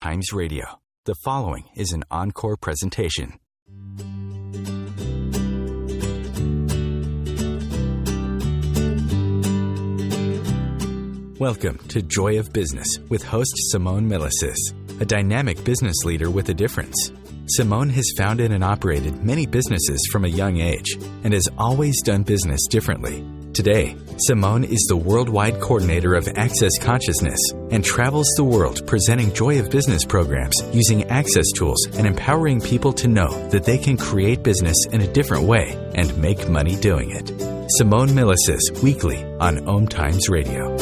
Times Radio. The following is an encore presentation. Welcome to Joy of Business with host Simone Milasas, a dynamic business leader with a difference. Simone has founded and operated many businesses from a young age and has always done business differently. Today, Simone is the worldwide coordinator of Access Consciousness and travels the world presenting Joy of Business programs using access tools and empowering people to know that they can create business in a different way and make money doing it. Simone Milasas, weekly on Om Times Radio.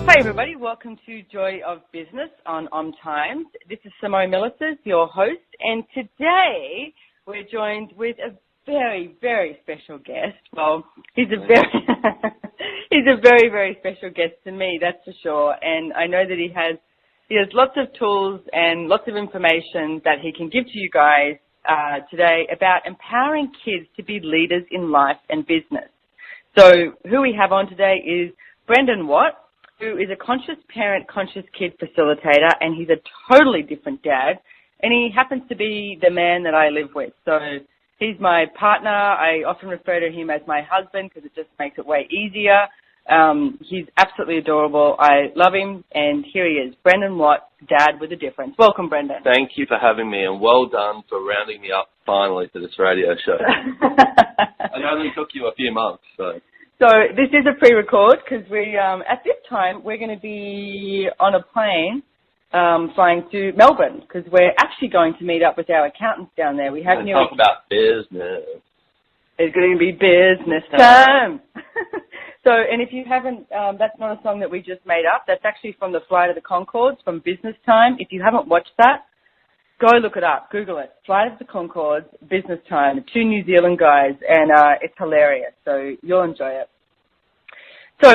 Hi everybody, welcome to Joy of Business on Om Times. This is Simone Milasas, your host, and today we're joined with a very, very special guest. Well, he's a very, very special guest to me, that's for sure. And I know that he has lots of tools and lots of information that he can give to you guys today about empowering kids to be leaders in life and business. So who we have on today is Brendan Watt, who is a conscious parent, conscious kid facilitator, and he's a totally different dad. And he happens to be the man that I live with. So he's my partner. I often refer to him as my husband because it just makes it way easier. He's absolutely adorable. I love him. And here he is, Brendan Watt, Dad with a Difference. Welcome, Brendan. Thank you for having me, and well done for rounding me up finally for this radio show. It only took you a few months, so. So this is a pre-record because we, at this time, we're going to be on a plane flying to Melbourne because we're actually going to meet up with our accountants down there. We have talk about business. It's going to be business time. So, and if you haven't, that's not a song that we just made up. That's actually from the Flight of the Conchords from Business Time. If you haven't watched that, go look it up. Google it. Flight of the Conchords, Business Time. Two New Zealand guys, and it's hilarious. So you'll enjoy it. So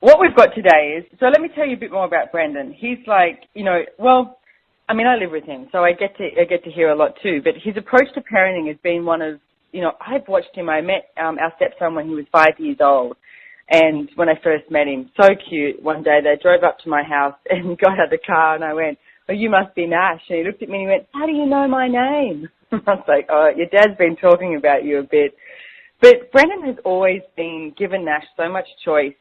what we've got today is, so let me tell you a bit more about Brendan. He's like, I live with him, so I get to hear a lot too. But his approach to parenting has been one of, I've watched him. I met our stepson when he was 5 years old. And when I first met him, so cute, one day they drove up to my house and got out of the car and I went, "Oh, you must be Nash." And he looked at me and he went, "How do you know my name?" I was like, "Oh, your dad's been talking about you a bit." But Brendan has always been given Nash so much choice.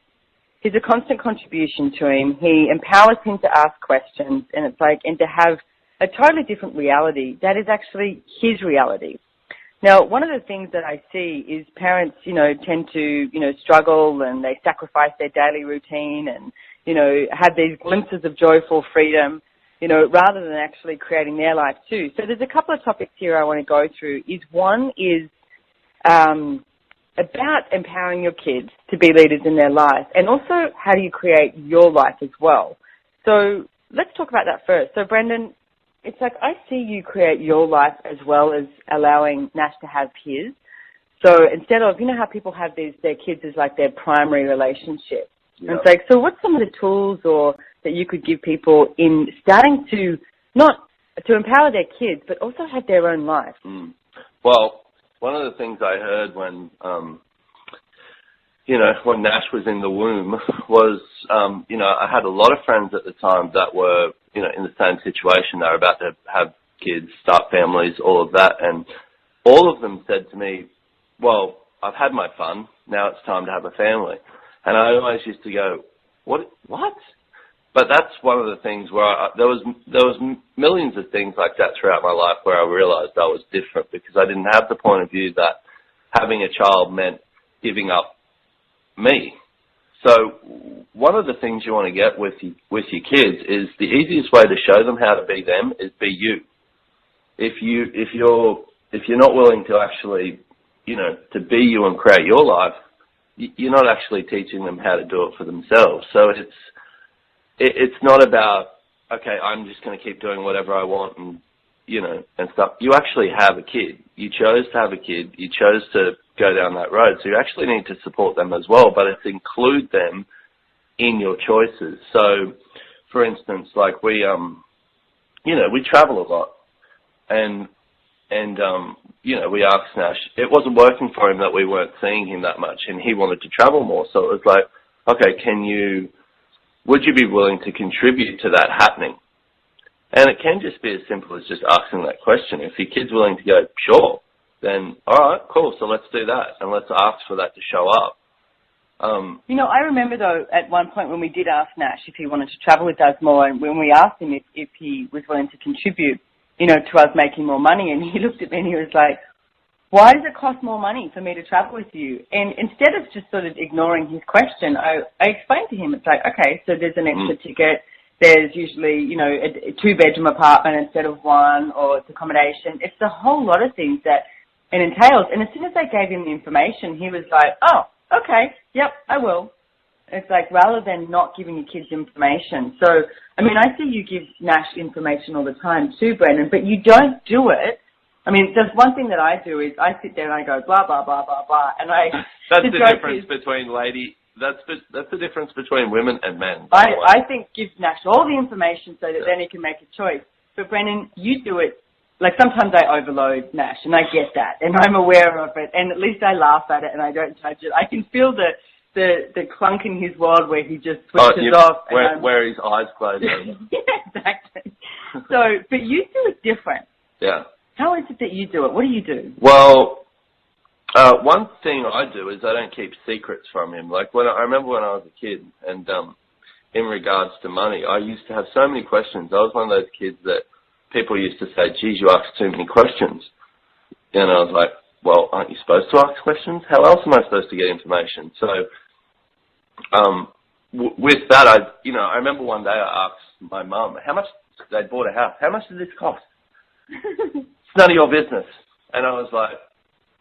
He's a constant contribution to him. He empowers him to ask questions and to have a totally different reality that is actually his reality. Now, one of the things that I see is parents, tend to, struggle and they sacrifice their daily routine and, have these glimpses of joyful freedom, rather than actually creating their life too. So there's a couple of topics here I want to go through. One is about empowering your kids to be leaders in their life, and also how do you create your life as well. So let's talk about that first. So Brendan, it's like I see you create your life as well as allowing Nash to have his. So instead of, how people have their kids as like their primary relationship. Yep. And it's like, so what's some of the tools or that you could give people in starting to not to empower their kids, but also have their own life? Well, one of the things I heard when Nash was in the womb was, I had a lot of friends at the time that were, in the same situation. They were about to have kids, start families, all of that. And all of them said to me, "Well, I've had my fun. Now it's time to have a family." And I always used to go, what? But that's one of the things where there was millions of things like that throughout my life where I realized I was different because I didn't have the point of view that having a child meant giving up me. So one of the things you want to get with your kids is the easiest way to show them how to be them is be you. If you're not willing to actually, to be you and create your life, you're not actually teaching them how to do it for themselves. So it's not about, okay, I'm just going to keep doing whatever I want and stuff. You actually have a kid. You chose to have a kid. You chose to go down that road. So you actually need to support them as well, but it's include them in your choices. So, for instance, like we travel a lot and we asked Nash, it wasn't working for him that we weren't seeing him that much and he wanted to travel more. So it was like, okay, can you would you be willing to contribute to that happening? And it can just be as simple as just asking that question. If your kid's willing to go, sure, then all right, cool, so let's do that, and let's ask for that to show up. I remember, though, at one point when we did ask Nash if he wanted to travel with us more, and when we asked him if he was willing to contribute, to us making more money, and he looked at me and he was like, why does it cost more money for me to travel with you? And instead of just sort of ignoring his question, I explained to him, it's like, okay, so there's an extra ticket. There's usually, a 2-bedroom apartment instead of one, or it's accommodation. It's a whole lot of things that it entails. And as soon as I gave him the information, he was like, oh, okay, yep, I will. It's like, rather than not giving your kids information. So, I see you give Nash information all the time too, Brendan, but you don't do it. There's one thing that I do is I sit there and I go, blah, blah, blah, blah, blah. And That's the difference between that's the difference between women and men. I think give Nash all the information so that then he can make a choice. But Brendan, you do it. Like, sometimes I overload Nash, and I get that, and I'm aware of it, and at least I laugh at it and I don't judge it. I can feel the clunk in his world where he just switches off. Where his eyes close. Yeah, exactly. But you do it different. Yeah. How is it that you do it? What do you do? Well, one thing I do is I don't keep secrets from him. Like, I remember when I was a kid, and in regards to money, I used to have so many questions. I was one of those kids that people used to say, geez, you ask too many questions. And I was like, well, aren't you supposed to ask questions? How else am I supposed to get information? So with that, I remember one day I asked my mum, how much, they bought a house, how much did this cost? It's none of your business. And I was like,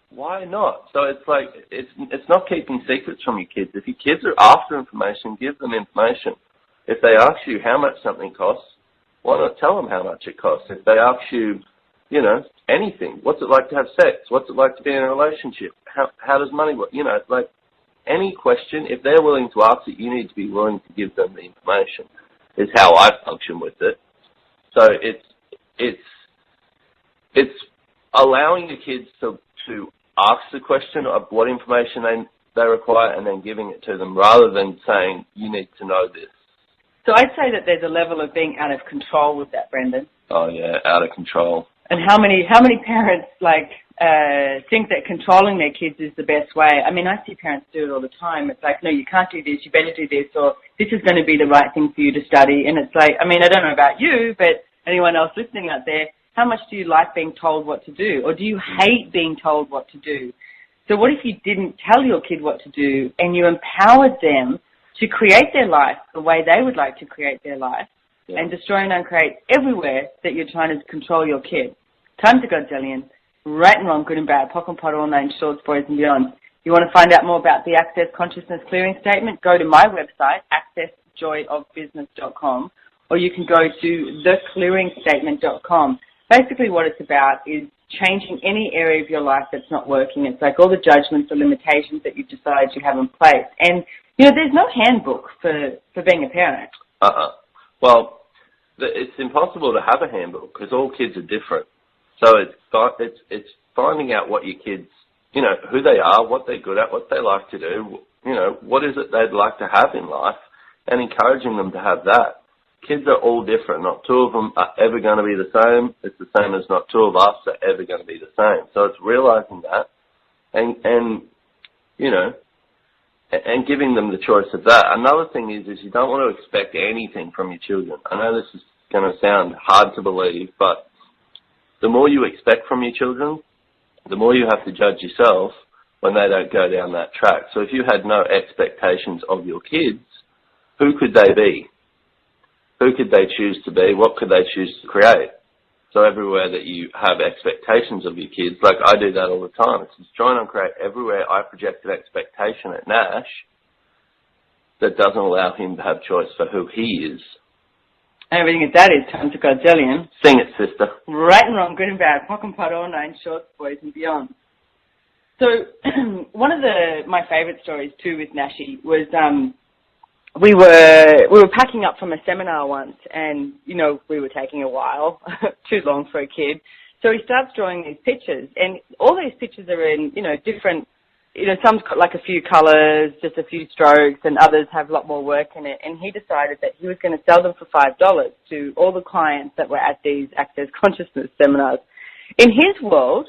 why not? So it's like, it's not keeping secrets from your kids. If your kids are after information, give them information. If they ask you how much something costs, why not tell them how much it costs? If they ask you, anything, what's it like to have sex? What's it like to be in a relationship? How does money work? Like any question, if they're willing to ask it, you need to be willing to give them the information, is how I function with it. So it's allowing your kids to ask the question of what information they require and then giving it to them, rather than saying, you need to know this. So I'd say that there's a level of being out of control with that, Brendan. Oh yeah, out of control. And how many parents think that controlling their kids is the best way? I see parents do it all the time. It's like, no, you can't do this, you better do this, or this is going to be the right thing for you to study. And it's like, I don't know about you, but anyone else listening out there, how much do you like being told what to do? Or do you hate being told what to do? So what if you didn't tell your kid what to do and you empowered them to create their life the way they would like to create their life, and destroy and uncreate everywhere that you're trying to control your kid? Time to go, Zillion. Right and wrong, good and bad, POC and POD, all nine shorts, boys and beyond. You want to find out more about the Access Consciousness Clearing Statement? Go to my website, accessjoyofbusiness.com, or you can go to theclearingstatement.com. Basically what it's about is changing any area of your life that's not working. It's like all the judgments or limitations that you decide you have in place. And there's no handbook for being a parent. Well, it's impossible to have a handbook because all kids are different. So it's finding out what your kids, who they are, what they're good at, what they like to do, what is it they'd like to have in life, and encouraging them to have that. Kids are all different. Not two of them are ever going to be the same. It's the same as not two of us are ever going to be the same. So it's realizing that and giving them the choice of that. Another thing is you don't want to expect anything from your children. I know this is going to sound hard to believe, but the more you expect from your children, the more you have to judge yourself when they don't go down that track. So if you had no expectations of your kids, who could they be? Who could they choose to be? What could they choose to create? So everywhere that you have expectations of your kids, like I do that all the time, it's just trying to create everywhere I project an expectation at Nash that doesn't allow him to have choice for who he is. Everything at that is time to go, Zillion. Sing it, sister. Right and wrong, good and bad, POC and POD, all nine shorts, boys and beyond. So one of my favourite stories too with Nashi was we were packing up from a seminar once, and we were taking a while, too long for a kid. So he starts drawing these pictures, and all these pictures are in different some's got like a few colours, just a few strokes, and others have a lot more work in it. And he decided that he was going to sell them for $5 to all the clients that were at these Access Consciousness seminars. In his world,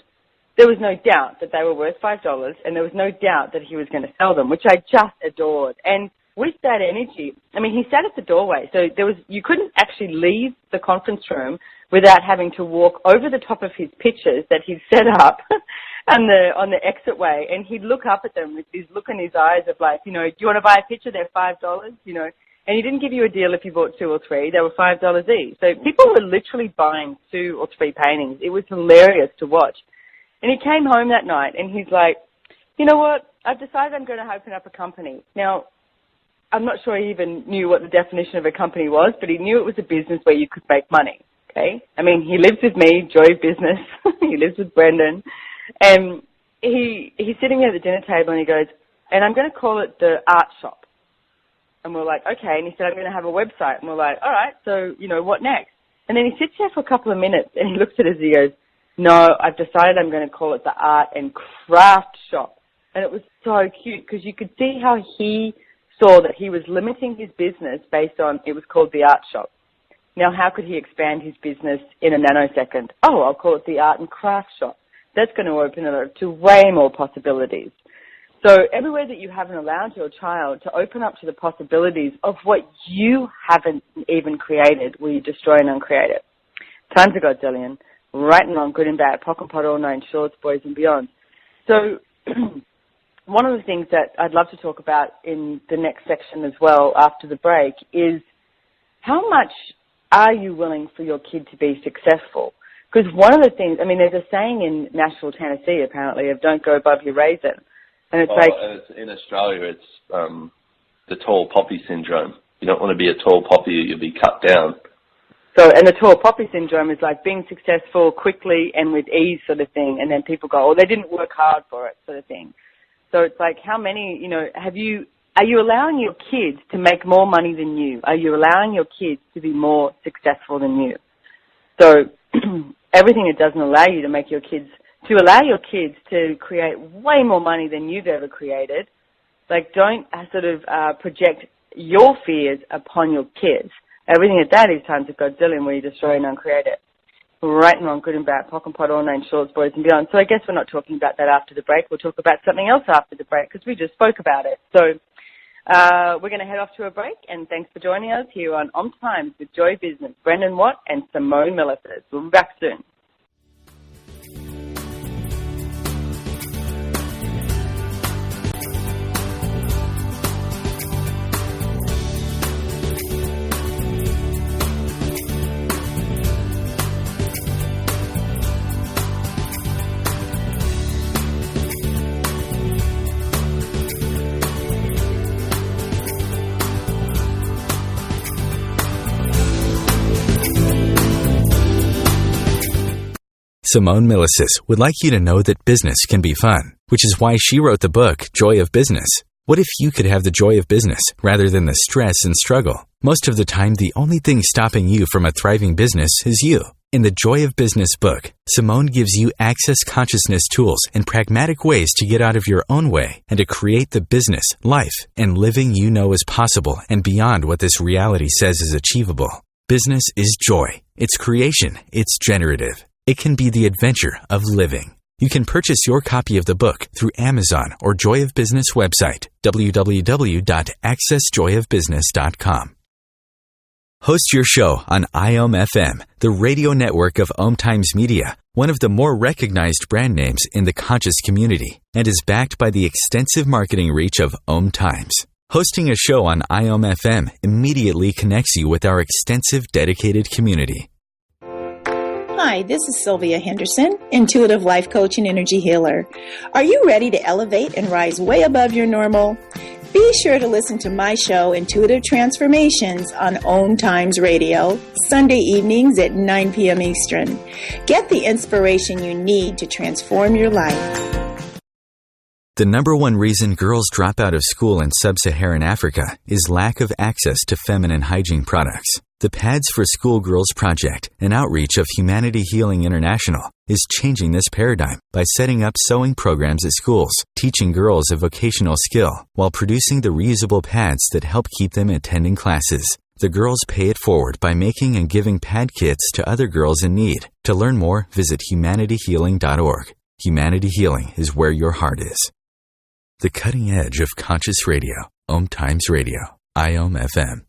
there was no doubt that they were worth $5, and there was no doubt that he was going to sell them, which I just adored. And with that energy, I mean, he sat at the doorway, so you couldn't actually leave the conference room without having to walk over the top of his pictures that he'd set up on the exit way, and he'd look up at them with this look in his eyes of like, do you want to buy a picture? They're $5, and he didn't give you a deal if you bought 2 or 3. They were $5 each. So people were literally buying 2 or 3 paintings. It was hilarious to watch. And he came home that night, and he's like, you know what? I've decided I'm going to open up a company. Now, I'm not sure he even knew what the definition of a company was, but he knew it was a business where you could make money, okay? I mean, he lives with me, Joy Business. He lives with Brendan. And he's sitting at the dinner table, and he goes, and I'm going to call it the Art Shop. And we're like, okay. And he said, I'm going to have a website. And we're like, all right, so, what next? And then he sits there for a couple of minutes, and he looks at us and he goes, no, I've decided I'm going to call it the Art and Craft Shop. And it was so cute because you could see how he saw that he was limiting his business based on it was called the Art Shop. Now, how could he expand his business in a nanosecond? Oh, I'll call it the Art and Craft Shop. That's going to open it up to way more possibilities. So everywhere that you haven't allowed your child to open up to the possibilities of what you haven't even created, will you destroy and uncreate it? Times of Godzillion, right and wrong, good and bad, POC and POD, all nine shorts, boys and beyond. So one of the things that I'd love to talk about in the next section as well after the break is how much are you willing for your kid to be successful? Because one of the things, I mean, there's a saying in Nashville, Tennessee, apparently, of don't go above your raisin. And it's in Australia, it's the tall poppy syndrome. You don't want to be a tall poppy, you'll be cut down. So, and the tall poppy syndrome is like being successful quickly and with ease sort of thing. And then people go, oh, they didn't work hard for it sort of thing. So it's like, how many, are you allowing your kids to make more money than you? Are you allowing your kids to be more successful than you? So everything it doesn't allow you to make your kids, to allow your kids to create way more money than you've ever created, like don't sort of project your fears upon your kids. Everything at that is times of Godzilla where you destroy and uncreate it. Right and wrong, good and bad, POC and POD, all nine shorts, boys and beyond. So I guess we're not talking about that after the break. We'll talk about something else after the break because we just spoke about it. So we're going to head off to a break, and thanks for joining us here on Times with Joy Business, Brendan Watt and Simone Milasas. We'll be back soon. Simone Milasas would like you to know that business can be fun, which is why she wrote the book, Joy of Business. What if you could have the joy of business rather than the stress and struggle? Most of the time, the only thing stopping you from a thriving business is you. In the Joy of Business book, Simone gives you access consciousness tools and pragmatic ways to get out of your own way and to create the business, life, and living you know is possible and beyond what this reality says is achievable. Business is joy. It's creation. It's generative. It can be the adventure of living. You can purchase your copy of the book through Amazon or Joy of Business website, www.accessjoyofbusiness.com. Host your show on IOM FM, the radio network of Om Times Media, one of the more recognized brand names in the conscious community, and is backed by the extensive marketing reach of Om Times. Hosting a show on IOM FM immediately connects you with our extensive dedicated community. Hi, this is Sylvia Henderson, intuitive life coach and energy healer. Are you ready to elevate and rise way above your normal? Be sure to listen to my show, Intuitive Transformations, on Om Times Radio, Sunday evenings at 9 p.m. Eastern. Get the inspiration you need to transform your life. The number one reason girls drop out of school in sub-Saharan Africa is lack of access to feminine hygiene products. The Pads for Schoolgirls Project, an outreach of Humanity Healing International, is changing this paradigm by setting up sewing programs at schools, teaching girls a vocational skill, while producing the reusable pads that help keep them attending classes. The girls pay it forward by making and giving pad kits to other girls in need. To learn more, visit humanityhealing.org. Humanity Healing is where your heart is. The cutting edge of conscious radio. Om Times Radio. IOM FM.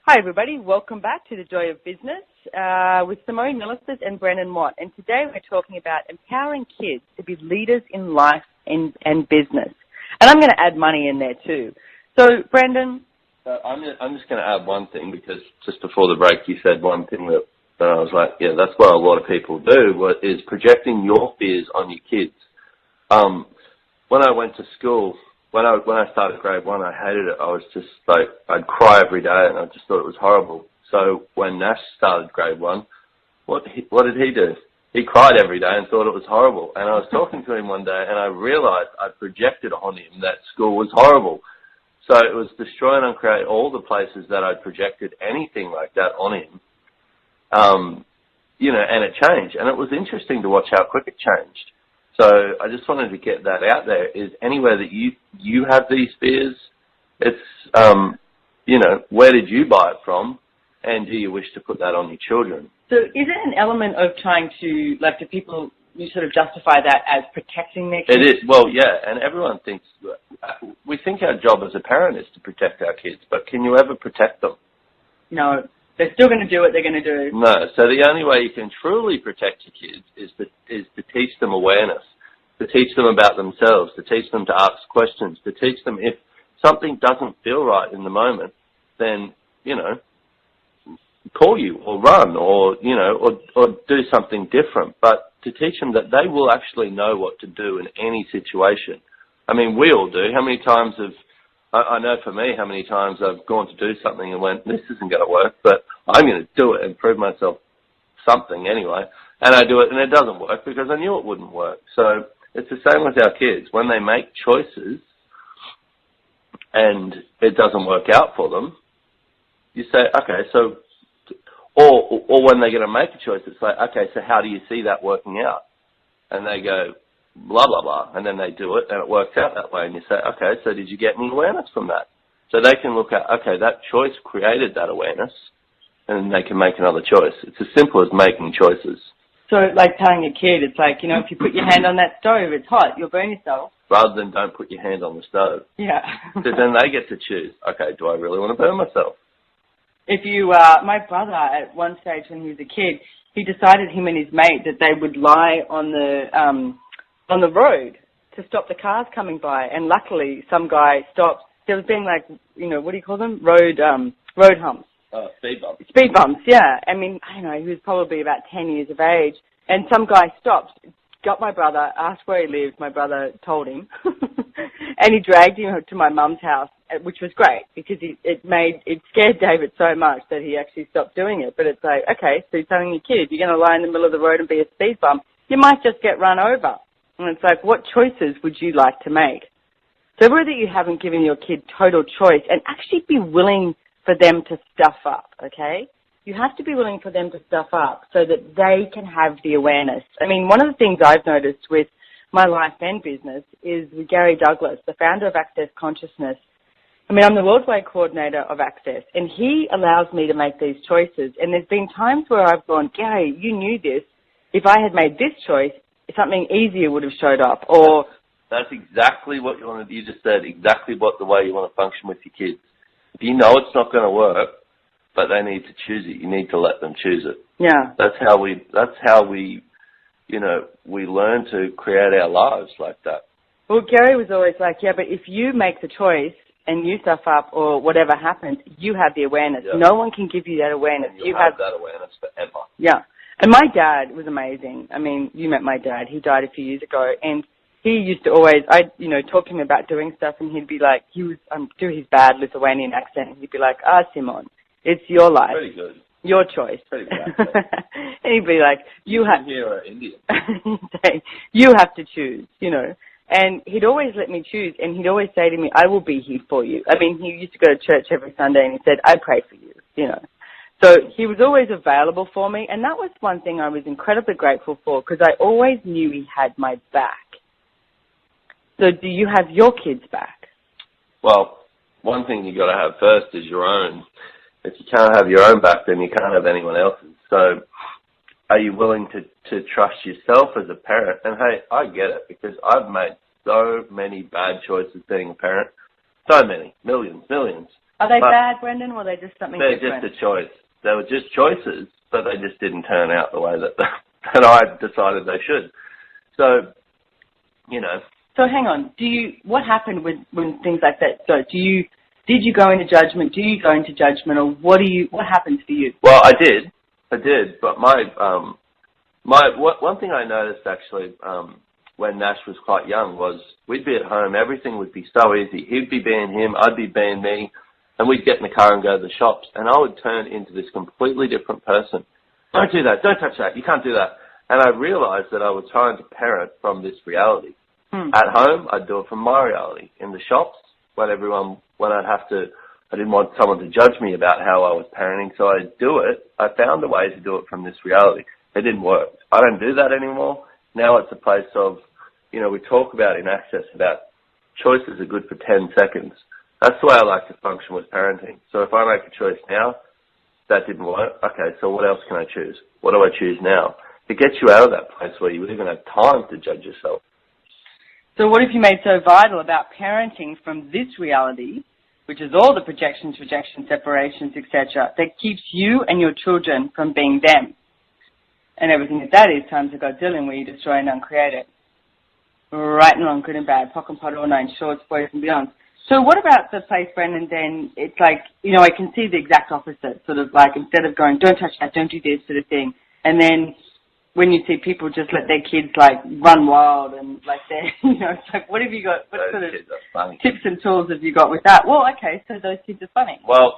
Hi, everybody. Welcome back to The Joy of Business with Simone Millicis and Brendan Watt. And today we're talking about empowering kids to be leaders in life and business. And I'm going to add money in there too. So, Brendan. I'm just going to add one thing, because just before the break you said one thing that I was like, yeah, that's what a lot of people do, is projecting your fears on your kids. When I went to school, when I started grade 1, I hated it. I was just like, I'd cry every day and I just thought it was horrible. So when Nash started grade 1, what did he do? He cried every day and thought it was horrible. And I was talking to him one day and I realized I projected on him that school was horrible. So it was destroy and uncreate all the places that I'd projected anything like that on him. And it changed. And it was interesting to watch how quick it changed. So I just wanted to get that out there. Is anywhere that you have these fears, it's, where did you buy it from? And do you wish to put that on your children? So is it an element of trying to, like, do people, you sort of justify that as protecting their kids? It is. Well, yeah, and everyone thinks, we think our job as a parent is to protect our kids, but can you ever protect them? No. They're still going to do what they're going to do. No. So the only way you can truly protect your kids is to teach them awareness, to teach them about themselves, to teach them to ask questions, to teach them if something doesn't feel right in the moment, then, call you or run or do something different. But to teach them that they will actually know what to do in any situation. I mean, we all do. How many times I know for me how many times I've gone to do something and went, this isn't going to work, but I'm going to do it and prove myself something anyway. And I do it and it doesn't work because I knew it wouldn't work. So it's the same with our kids. When they make choices and it doesn't work out for them, you say, okay, so, or when they're going to make a choice, it's like, okay, so how do you see that working out? And they go, blah, blah, blah, and then they do it, and it works out that way, and you say, okay, so did you get any awareness from that? So they can look at, okay, that choice created that awareness, and they can make another choice. It's as simple as making choices. So like telling a kid, it's like, if you put your hand on that stove, it's hot, you'll burn yourself. Rather than don't put your hand on the stove. Yeah. So then they get to choose, okay, do I really want to burn myself? If you, my brother, at one stage when he was a kid, he decided, him and his mate, that they would lie on the road to stop the cars coming by, and luckily some guy stopped. There was being like, what do you call them? Road humps. Speed bumps. Speed bumps, yeah. I mean, I don't know, he was probably about 10 years of age, and some guy stopped, got my brother, asked where he lived. My brother told him, and he dragged him to my mum's house, which was great because it scared David so much that he actually stopped doing it. But it's like, okay, so you're telling your kid you're going to lie in the middle of the road and be a speed bump, you might just get run over. And it's like, what choices would you like to make? So whether you haven't given your kid total choice, and actually be willing for them to stuff up, okay? You have to be willing for them to stuff up so that they can have the awareness. I mean, one of the things I've noticed with my life and business is with Gary Douglas, the founder of Access Consciousness. I mean, I'm the worldwide coordinator of Access, and he allows me to make these choices. And there's been times where I've gone, Gary, you knew this. If I had made this choice, something easier would have showed up. Or that's exactly what you just said, exactly the way you want to function with your kids. If you know it's not going to work, but they need to choose it, you need to let them choose it. Yeah. That's how we we learn to create our lives like that. Well, Gary was always like, yeah, but if you make the choice and you stuff up or whatever happens, you have the awareness. Yeah. No one can give you that awareness. You have that awareness forever. Yeah. And my dad was amazing. I mean, you met my dad. He died a few years ago, and he used to always, talk to him about doing stuff, and he'd be like, he was do his bad Lithuanian accent, and he'd be like, Simon, it's your life. Pretty good. Your choice. Pretty much. And he'd be like, you have here are Indian. you have to choose, you know. And he'd always let me choose, and he'd always say to me, I will be here for you. I mean, he used to go to church every Sunday, and he said, I pray for you, you know. So he was always available for me, and that was one thing I was incredibly grateful for, because I always knew he had my back. So do you have your kids' back? Well, one thing you got to have first is your own. If you can't have your own back, then you can't have anyone else's. So are you willing to trust yourself as a parent? And hey, I get it, because I've made so many bad choices being a parent. So many. Millions. Are they bad, Brendan, or are they just something different? They're just a choice. They were just choices, but they just didn't turn out the way that I decided they should. So, you know. So hang on. What happened when things like that? So did you go into judgment? Do you go into judgment, or what happens for you? Well, I did, but one thing I noticed actually when Nash was quite young was we'd be at home, everything would be so easy. He'd be being him, I'd be being me, and we'd get in the car and go to the shops, and I would turn into this completely different person. Don't do that, don't touch that, you can't do that. And I realized that I was trying to parent from this reality. At home, I'd do it from my reality. In the shops, I didn't want someone to judge me about how I was parenting, so I'd do it. I found a way to do it from this reality. It didn't work. I don't do that anymore. Now it's a place of, you know, we talk about in Access about choices are good for 10 seconds. That's the way I like to function with parenting. So if I make a choice now, that didn't work. Okay, so what else can I choose? What do I choose now? It gets you out of that place where you even have time to judge yourself. So what have you made so vital about parenting from this reality, which is all the projections, separations, etc., that keeps you and your children from being them? And everything that is times of Godzilla, where you destroy and uncreate it. Right and wrong, good and bad, pock and pot, all nine shorts, boys and beyond. So what about the place, Brendan, then it's like, you know, I can see the exact opposite, sort of like instead of going, don't touch that, don't do this sort of thing, and then when you see people just let their kids like run wild and like they're, you know, it's like, what have you got, what sort of tips and tools have you got with that? Well, okay, so those kids are funny. Well,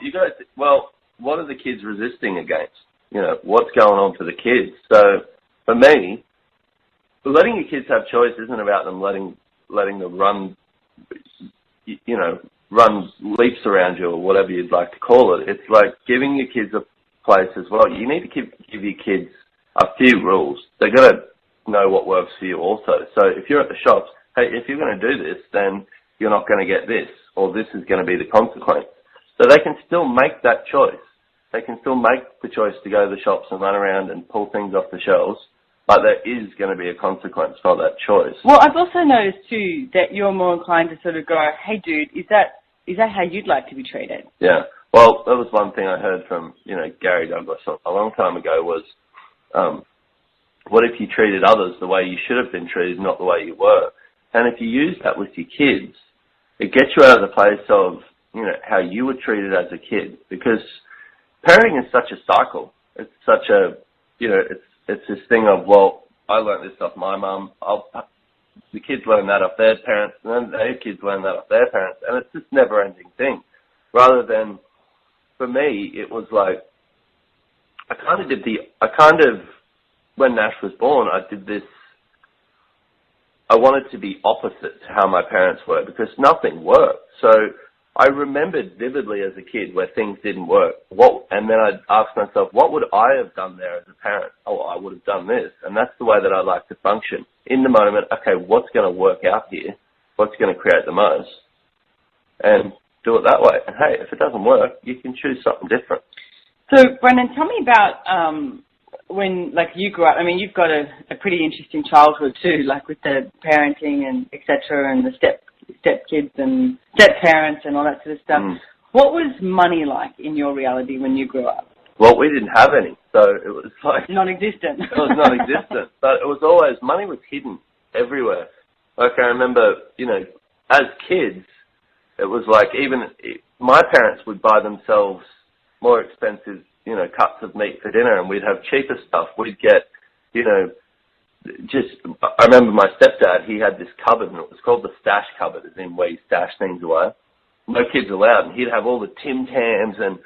what are the kids resisting against? You know, what's going on for the kids? So for me, letting your kids have choice isn't about them letting them run, you know, run leaps around you or whatever you'd like to call it. It's like giving your kids a place as well. You need to give your kids a few rules. They're going to know what works for you also. So if you're at the shops, hey, if you're going to do this, then you're not going to get this, or this is going to be the consequence. So they can still make that choice. They can still make the choice to go to the shops and run around and pull things off the shelves, but there is going to be a consequence for that choice. Well, I've also noticed too that you're more inclined to sort of go, hey dude, is that how you'd like to be treated? Yeah. Well, that was one thing I heard from, you know, Gary Douglas a long time ago was, what if you treated others the way you should have been treated, not the way you were? And if you use that with your kids, it gets you out of the place of, you know, how you were treated as a kid. Because parenting is such a cycle. It's such a, you know, it's this thing of, well, I learned this off my mum. The kids learn that off their parents, and then their kids learn that off their parents. And it's this never-ending thing. Rather than, for me, it was like, when Nash was born, I did this, I wanted to be opposite to how my parents were because nothing worked. So I remembered vividly as a kid where things didn't work. And then I'd ask myself, what would I have done there as a parent? Oh, I would have done this. And that's the way that I like to function. In the moment, okay, what's going to work out here? What's going to create the most? And do it that way. And hey, if it doesn't work, you can choose something different. So, Brendan, tell me about when, like, you grew up. I mean, you've got a pretty interesting childhood too, like with the parenting and et cetera, and the step kids and step parents and all that sort of stuff. What was money like in your reality when you grew up? Well, we didn't have any, so it was like non-existent. It was non-existent, but it was always, money was hidden everywhere. Like I remember, you know, as kids, it was like even my parents would buy themselves more expensive, you know, cuts of meat for dinner, and we'd have cheaper stuff. We'd get, you know, I remember my stepdad, he had this cupboard, and it was called the stash cupboard, as in where you stash things away. No kids allowed, and he'd have all the Tim Tams and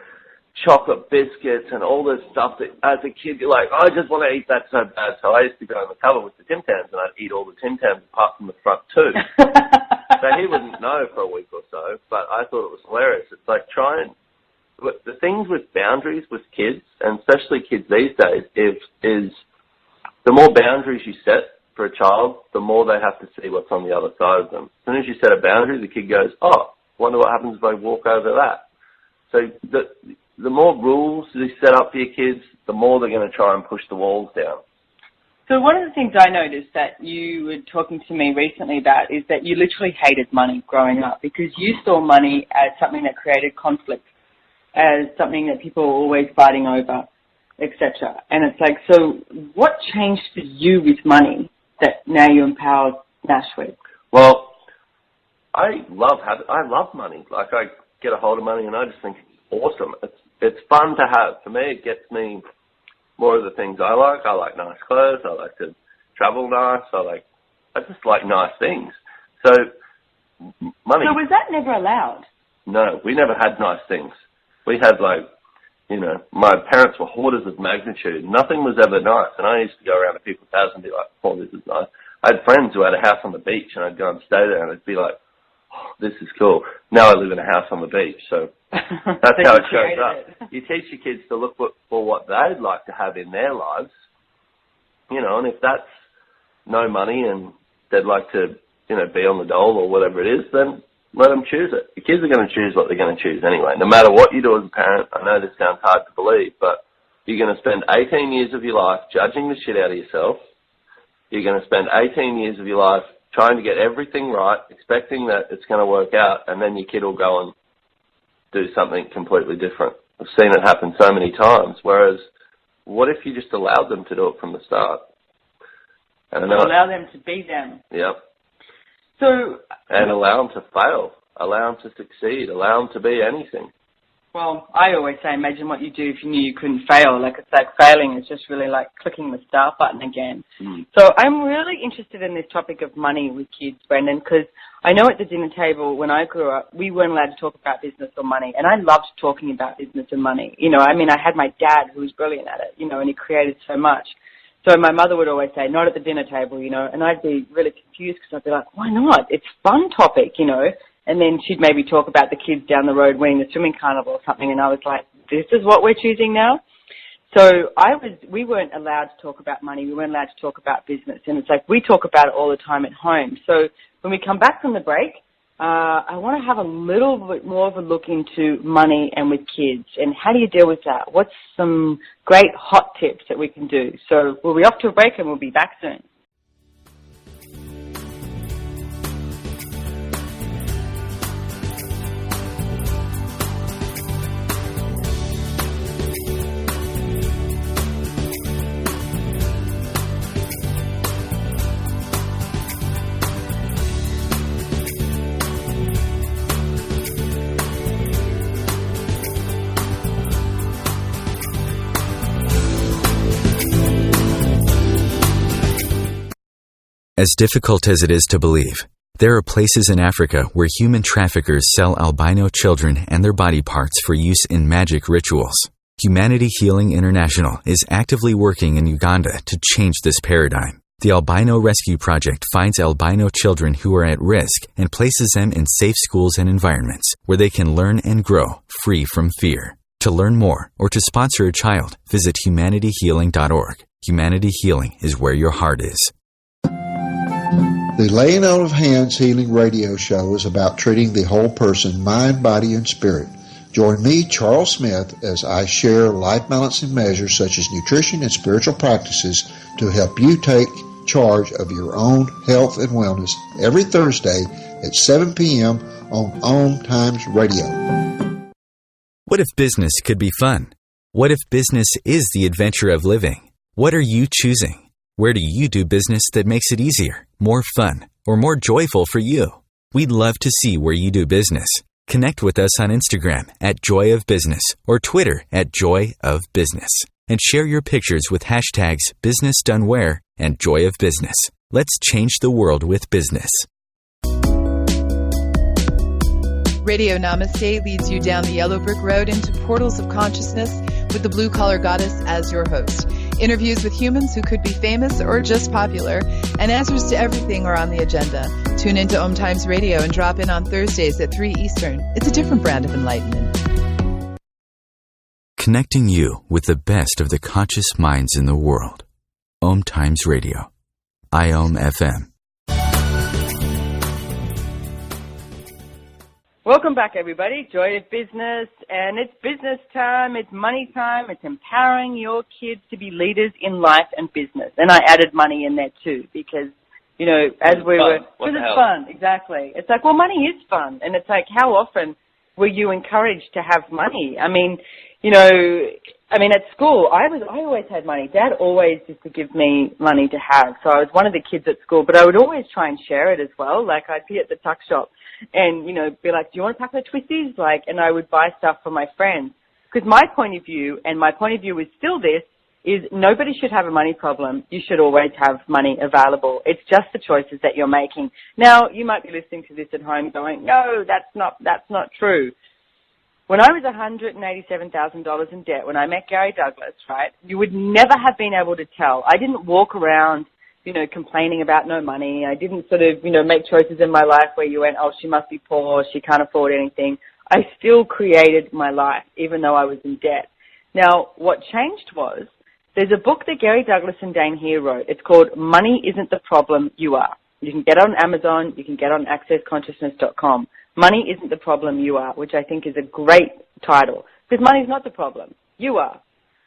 chocolate biscuits and all this stuff that as a kid you're like, I just want to eat that so bad. So I used to go on the cover with the Tim Tams and I'd eat all the Tim Tams apart from the front too. So he wouldn't know for a week or so, but I thought it was hilarious. It's like the things with boundaries with kids, and especially kids these days, is the more boundaries you set for a child, the more they have to see what's on the other side of them. As soon as you set a boundary, the kid goes, oh, wonder what happens if I walk over that. So the more rules you set up for your kids, the more they're going to try and push the walls down. So one of the things I noticed that you were talking to me recently about is that you literally hated money growing up because you saw money as something that created conflict, as something that people were always fighting over, etc. And it's like, so what changed for you with money that now you empower Nash with? Well, I love money. Like, I get a hold of money and I just think it's awesome. It's fun to have. For me, it gets me more of the things I like. I like nice clothes. I like to travel nice. I just like nice things. So money. So was that never allowed? No, we never had nice things. We had my parents were hoarders of magnitude. Nothing was ever nice. And I used to go around to people's houses and be like, oh, this is nice. I had friends who had a house on the beach and I'd go and stay there and I'd be like, oh, this is cool. Now I live in a house on the beach. So that's how it shows up. You teach your kids to look for what they'd like to have in their lives, and if that's no money and they'd like to, be on the dole or whatever it is, then let them choose it. The kids are going to choose what they're going to choose anyway. No matter what you do as a parent, I know this sounds hard to believe, but you're going to spend 18 years of your life judging the shit out of yourself. You're going to spend 18 years of your life trying to get everything right, expecting that it's going to work out, and then your kid will go and do something completely different. I've seen it happen so many times, whereas what if you just allowed them to do it from the start? Allow them to be them. Yep. And allow them to fail, allow them to succeed, allow them to be anything. Well, I always say, imagine what you do if you knew you couldn't fail. It's like failing is just really like clicking the start button again. So I'm really interested in this topic of money with kids, Brendan, because I know at the dinner table when I grew up, we weren't allowed to talk about business or money, and I loved talking about business and money. I had my dad who was brilliant at it, and he created so much. So my mother would always say, not at the dinner table, and I'd be really confused because I'd be like, why not? It's a fun topic, And then she'd maybe talk about the kids down the road winning the swimming carnival or something, and I was like, this is what we're choosing now? So we weren't allowed to talk about money. We weren't allowed to talk about business. And it's like we talk about it all the time at home. So when we come back from the break, I want to have a little bit more of a look into money and with kids and how do you deal with that? What's some great hot tips that we can do? So we'll be off to a break and we'll be back soon. As difficult as it is to believe, there are places in Africa where human traffickers sell albino children and their body parts for use in magic rituals. Humanity Healing International is actively working in Uganda to change this paradigm. The Albino Rescue Project finds albino children who are at risk and places them in safe schools and environments where they can learn and grow free from fear. To learn more or to sponsor a child, visit humanityhealing.org. Humanity Healing is where your heart is. The Laying On of Hands Healing Radio Show is about treating the whole person, mind, body, and spirit. Join me, Charles Smith, as I share life-balancing measures such as nutrition and spiritual practices to help you take charge of your own health and wellness every Thursday at 7 p.m. on OM Times Radio. What if business could be fun? What if business is the adventure of living? What are you choosing? Where do you do business that makes it easier, more fun, or more joyful for you? We'd love to see where you do business. Connect with us on Instagram at Joy of Business or Twitter at Joy of Business. And share your pictures with hashtags BusinessDoneWhere and Joy of Business. Let's change the world with business. Radio Namaste leads you down the yellow brick road into portals of consciousness with the blue-collar goddess as your host. Interviews with humans who could be famous or just popular, and answers to everything are on the agenda. Tune into Om Times Radio and drop in on Thursdays at 3 Eastern. It's a different brand of enlightenment. Connecting you with the best of the conscious minds in the world. Om Times Radio. IOM FM. Welcome back, everybody. Joy of Business, and it's business time, it's money time, it's empowering your kids to be leaders in life and business. And I added money in there too, because, you know, as we were, because it's fun, exactly. It's like, well, money is fun, and it's like, how often were you encouraged to have money? I mean, you know, at school, I always had money. Dad always used to give me money to have, so I was one of the kids at school, but I would always try and share it as well. Like, I'd be at the tuck shop and, you know, be like, do you want a pack of twisties? Like, and I would buy stuff for my friends. Because my point of view, and my point of view is still this, is nobody should have a money problem. You should always have money available. It's just the choices that you're making. Now, you might be listening to this at home going, no, that's not true. When I was $187,000 in debt, when I met Gary Douglas, right, you would never have been able to tell. I didn't walk around, you know, complaining about no money. I didn't sort of, you know, make choices in my life where you went, oh, she must be poor, she can't afford anything. I still created my life, even though I was in debt. Now, what changed was, there's a book that Gary Douglas and Dane Heer wrote. It's called Money Isn't the Problem, You Are. You can get it on Amazon. You can get it on accessconsciousness.com. Money Isn't the Problem, You Are, which I think is a great title. Because money's not the problem. You are.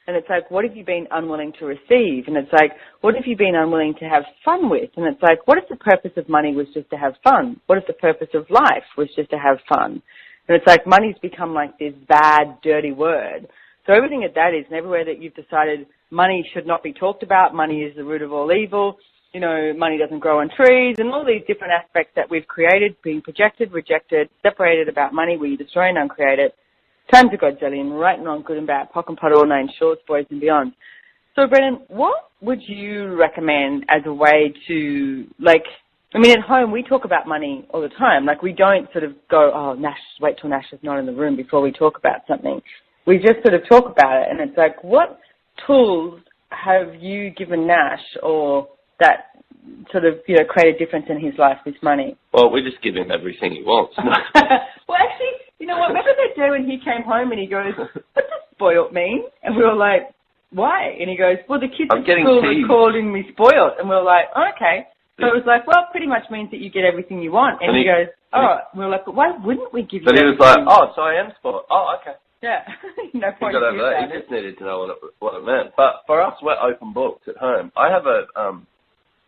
And it's like, what have you been unwilling to receive? And it's like, what have you been unwilling to have fun with? And it's like, what if the purpose of money was just to have fun? What if the purpose of life was just to have fun? And it's like, money's become like this bad, dirty word. So everything that is, and everywhere that you've decided money should not be talked about, money is the root of all evil, you know, money doesn't grow on trees, and all these different aspects that we've created, being projected, rejected, separated about money, where you destroy and uncreate it. Times of Godzillion, right and wrong, good and bad, pock and pot, all nine shorts, boys and beyond. So, Brennan, what would you recommend as a way to, like, I mean, at home, we talk about money all the time. Like, we don't sort of go, oh, Nash, wait till Nash is not in the room before we talk about something. We just sort of talk about it, and it's like, what tools have you given Nash or that sort of, you know, create a difference in his life with money? Well, we just give him everything he wants. Well, actually, you know what, remember that day when he came home and he goes, what does spoiled mean? And we were like, why? And he goes, well, the kids at school were calling me spoiled. And we were like, oh, okay. So it was like, well, it pretty much means that you get everything you want. And he goes, oh, we were like, but why wouldn't we give you everything? But he was like, oh, so I am spoiled. Oh, okay. Yeah, no point in that. He just needed to know what it meant. But for us, we're open books at home. I have a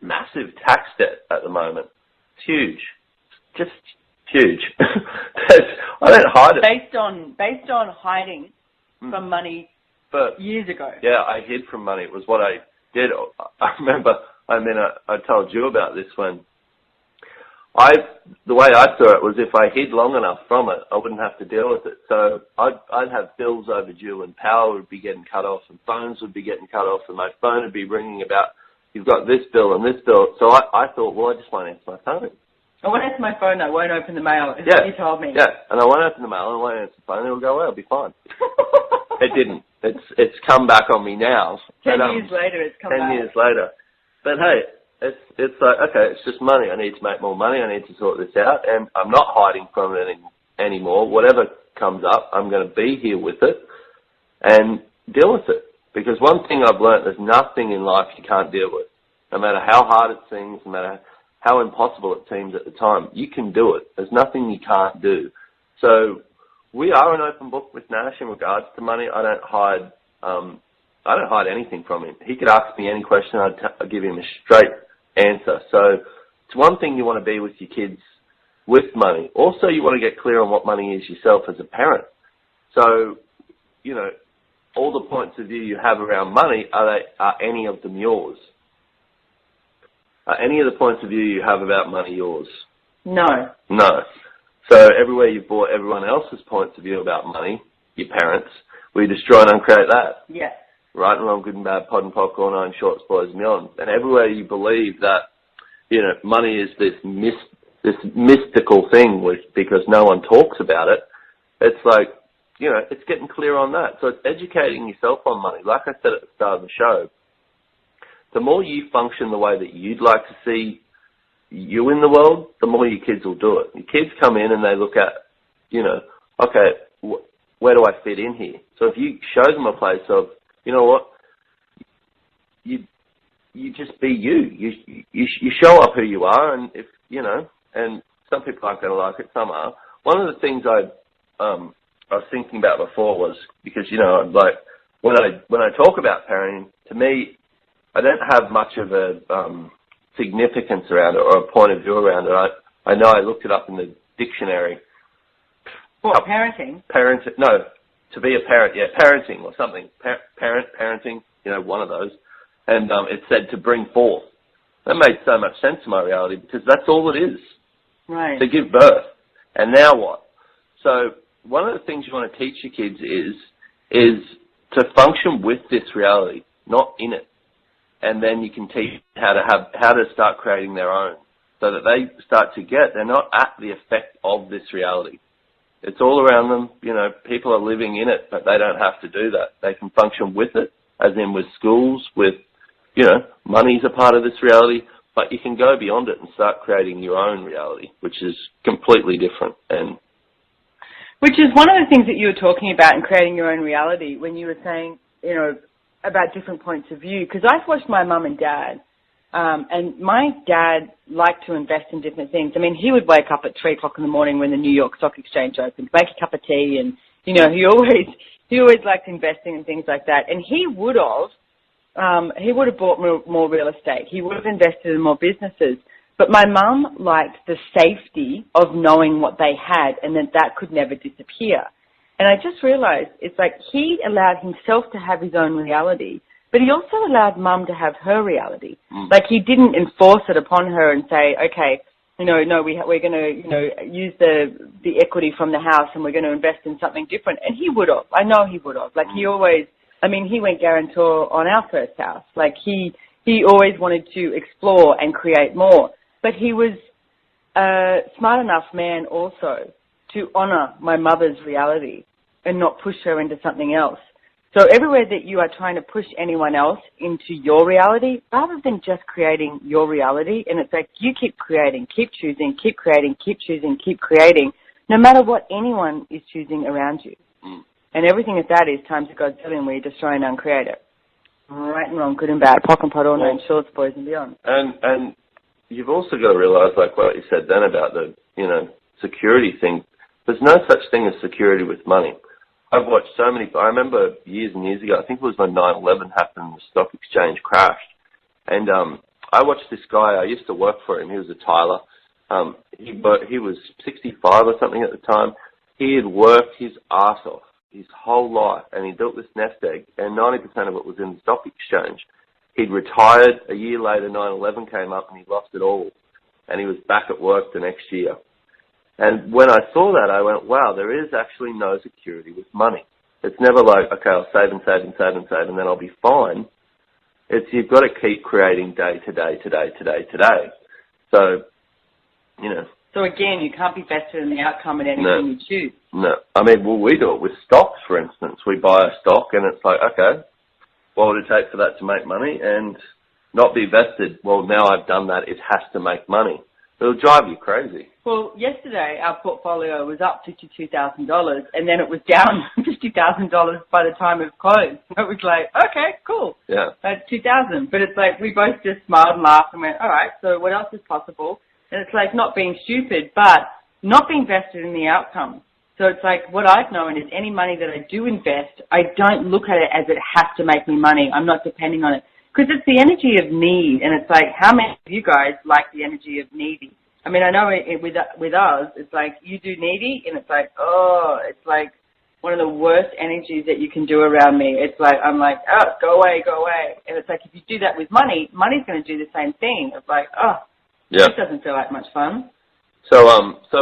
massive tax debt at the moment. It's huge. Just huge. I don't hide it. Based on hiding from money years ago. Yeah, I hid from money. It was what I did. I remember, I told you about this when the way I saw it was if I hid long enough from it, I wouldn't have to deal with it. So I'd have bills overdue and power would be getting cut off and phones would be getting cut off and my phone would be ringing about, you've got this bill and this bill. So I thought, well, I just won't answer my phone. I won't answer my phone, I won't open the mail, is what you told me. Yeah, and I won't open the mail and I won't answer the phone, it'll go away, it'll be fine. It didn't. It's come back on me now. 10 years later, it's come back. 10 years later. But hey, it's like, okay, it's just money. I need to make more money. I need to sort this out. And I'm not hiding from it anymore. Whatever comes up, I'm going to be here with it and deal with it. Because one thing I've learned, there's nothing in life you can't deal with. No matter how hard it seems, no matter how impossible it seems at the time, you can do it. There's nothing you can't do. So we are an open book with Nash in regards to money. I don't hide anything from him. He could ask me any question, I'd give him a straight answer. So it's one thing you want to be with your kids with money. Also, you want to get clear on what money is yourself as a parent. So, you know, all the points of view you have around money, are any of them yours? Are any of the points of view you have about money yours? No. No. So everywhere you've brought everyone else's points of view about money, your parents, we destroy and uncreate that. Yeah. Right and wrong, good and bad, pod and popcorn, nine shorts, boys and beyond. And everywhere you believe that, you know, money is this this mystical thing because no one talks about it. It's like, it's getting clear on that. So it's educating yourself on money. Like I said at the start of the show, the more you function the way that you'd like to see you in the world, the more your kids will do it. Your kids come in and they look at, okay, where do I fit in here? So if you show them a place of, you know what, you just be you. You show up who you are, and if and some people aren't going to like it, some are. One of the things I was thinking about before was because like when I talk about parenting, to me, I don't have much of a significance around it or a point of view around it. I know I looked it up in the dictionary. What, parenting? Parenting, no, to be a parent, yeah, parenting or something. Parenting, one of those. And it said to bring forth. That made so much sense in my reality because that's all it is. Right. To give birth. And now what? So one of the things you want to teach your kids is to function with this reality, not in it. And then you can teach how to start creating their own so that they start to get, they're not at the effect of this reality. It's all around them. People are living in it, but they don't have to do that. They can function with it, as in with schools, with, money's a part of this reality, but you can go beyond it and start creating your own reality, which is completely different. And which is one of the things that you were talking about in creating your own reality when you were saying, about different points of view. Because I've watched my mum and dad, and my dad liked to invest in different things. I mean, he would wake up at 3 o'clock in the morning when the New York Stock Exchange opened, make a cup of tea, and, he always liked investing and things like that. And he would have bought more real estate. He would have invested in more businesses. But my mum liked the safety of knowing what they had and that could never disappear. And I just realized it's like he allowed himself to have his own reality, but he also allowed mum to have her reality. Like he didn't enforce it upon her and say, okay, we're going to, use the equity from the house and we're going to invest in something different. And he would have. I know he would have. Like he went guarantor on our first house. Like he always wanted to explore and create more. But he was a smart enough man also to honor my mother's reality and not push her into something else. So everywhere that you are trying to push anyone else into your reality, rather than just creating your reality, and it's like you keep creating, keep choosing, keep creating, keep choosing, keep creating, no matter what anyone is choosing around you. And everything at that is times a Godzillion where you destroy and uncreate it. Right and wrong, good and bad, pock and pot, all names, shorts, boys and beyond. And you've also got to realise, like what you said then about the, security thing, there's no such thing as security with money. I've watched so many, I remember years and years ago, I think it was when 9/11 happened, the stock exchange crashed. And I watched this guy, I used to work for him, he was a tiler. He was 65 or something at the time. He had worked his arse off his whole life, and he built this nest egg, and 90% of it was in the stock exchange. He'd retired. A year later, 9/11 came up, and he lost it all. And he was back at work the next year. And when I saw that, I went, wow, there is actually no security with money. It's never like, okay, I'll save and save and save and save, and then I'll be fine. It's you've got to keep creating day to day to day to day to day. So, So again, you can't be vested in the outcome in anything you choose. No. I mean, we do it with stocks, for instance. We buy a stock and it's like, okay, what would it take for that to make money? And not be vested, well, now I've done that, it has to make money. It'll drive you crazy. Well, yesterday our portfolio was up $52,000 and then it was down $50,000 by the time it closed. So it was like, okay, cool. Yeah. That's $2,000. But it's like we both just smiled and laughed and went, all right, so what else is possible? And it's like not being stupid, but not being vested in the outcome. So it's like what I've known is any money that I do invest, I don't look at it as it has to make me money. I'm not depending on it. Because it's the energy of need, and it's like, how many of you guys like the energy of needy? I mean, I know with us, it's like you do needy, and it's like, oh, it's like one of the worst energies that you can do around me. It's like, I'm like, oh, go away, go away. And it's like, if you do that with money, money's going to do the same thing. It's like, oh, This doesn't feel like much fun. So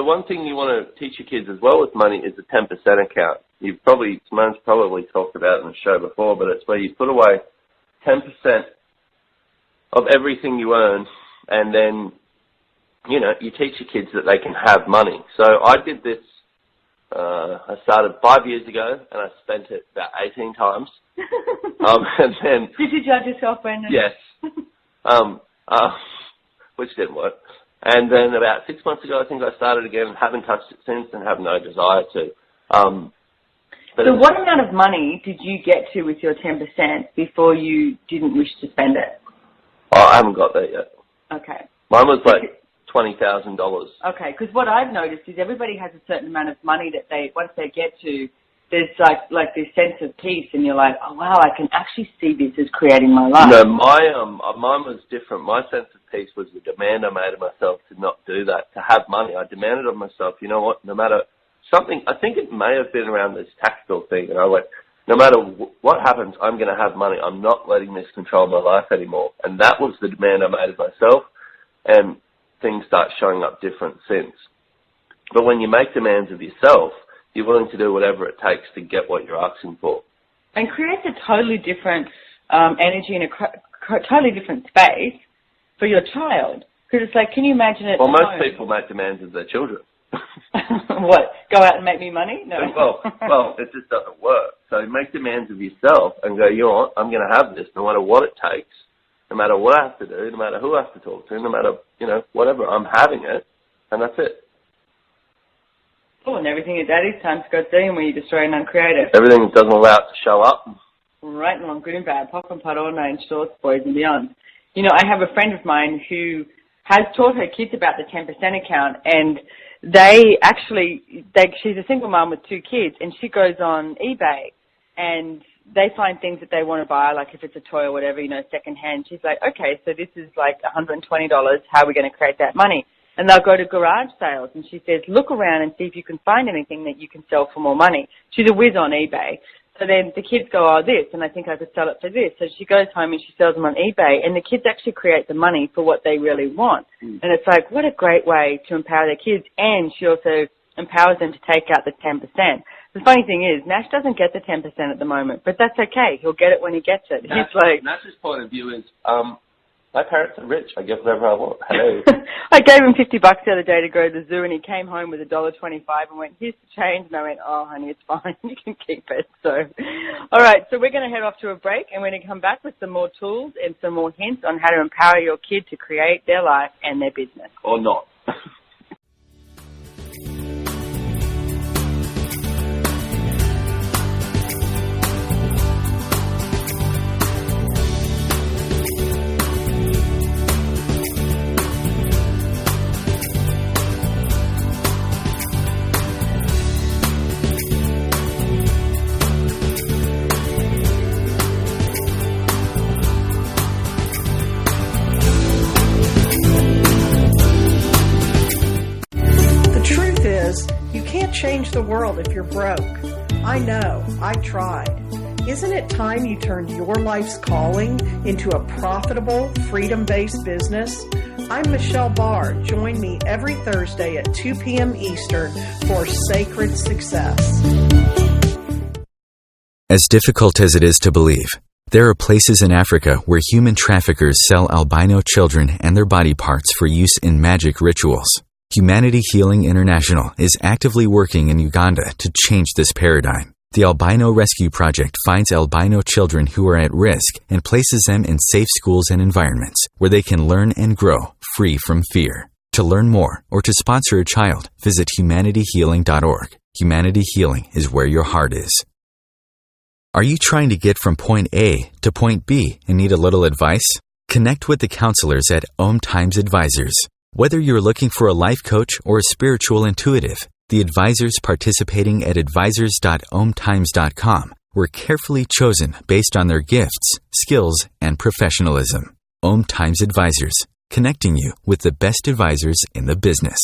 one thing you want to teach your kids as well with money is the 10% account. Simone's probably talked about it in the show before, but it's where you put away 10% of everything you earn, and then you know, you teach your kids that they can have money. So I did this, I started 5 years ago, and I spent it about 18 times. And then... Did you judge yourself, Brendan? Yes. Which didn't work. And then about 6 months ago, I think I started again and haven't touched it since and have no desire to. So what amount of money did you get to with your 10% before you didn't wish to spend it? Oh, I haven't got that yet. Okay. Mine was like $20,000. Okay, because what I've noticed is everybody has a certain amount of money that they, once they get to, there's like this sense of peace, and you're like, oh wow, I can actually see this as creating my life. No, mine was different. My sense of peace was the demand I made of myself to not do that, to have money. I demanded of myself, you know what, no matter something, I think it may have been around this tactical thing, and I went, no matter what happens, I'm going to have money. I'm not letting this control my life anymore. And that was the demand I made of myself, and things start showing up different since. But when you make demands of yourself, you're willing to do whatever it takes to get what you're asking for. And creates a totally different energy and a totally different space for your child. Because it's like, can you imagine it? Well, most people make demands of their children. What? Go out and make me money? No. Well, it just doesn't work. So make demands of yourself and go, you know what, I'm going to have this no matter what it takes, no matter what I have to do, no matter who I have to talk to, no matter, you know, whatever, I'm having it, and that's it. Oh, and everything at Daddy's time to go seeing where you destroy and uncreate it. Everything that doesn't allow it to show up. Right and wrong, good and bad, pop and puddle, nine shorts, boys and beyond. You know, I have a friend of mine who has taught her kids about the 10% account, and she's a single mom with 2 kids, and she goes on eBay, and they find things that they want to buy, like if it's a toy or whatever, you know, secondhand. She's like, okay, so this is like $120. How are we going to create that money? And they'll go to garage sales, and she says, look around and see if you can find anything that you can sell for more money. She's a whiz on eBay. So then the kids go, oh, this, and I think I could sell it for this. So she goes home and she sells them on eBay, and the kids actually create the money for what they really want. And it's like, what a great way to empower their kids, and she also empowers them to take out the 10%. The funny thing is, Nash doesn't get the 10% at the moment, but that's okay. He'll get it when he gets it. Nash's point of view is, my parents are rich. I get whatever I want. Hello. I gave him $50 the other day to go to the zoo, and he came home with $1.25 and went, here's the change. And I went, oh, honey, it's fine. You can keep it. So, all right. So we're going to head off to a break, and we're going to come back with some more tools and some more hints on how to empower your kid to create their life and their business. Or not. Change the world if you're broke. I know, I tried. Isn't it time you turned your life's calling into a profitable, freedom-based business? I'm Michelle Barr. Join me every Thursday at 2 p.m. Eastern for Sacred Success. As difficult as it is to believe, there are places in Africa where human traffickers sell albino children and their body parts for use in magic rituals. Humanity Healing International is actively working in Uganda to change this paradigm. The Albino Rescue Project finds albino children who are at risk and places them in safe schools and environments where they can learn and grow free from fear. To learn more or to sponsor a child, visit humanityhealing.org. Humanity Healing is where your heart is. Are you trying to get from point A to point B and need a little advice? Connect with the counselors at Om Times Advisors. Whether you're looking for a life coach or a spiritual intuitive, the advisors participating at advisors.omtimes.com were carefully chosen based on their gifts, skills, and professionalism. Om Times Advisors, connecting you with the best advisors in the business.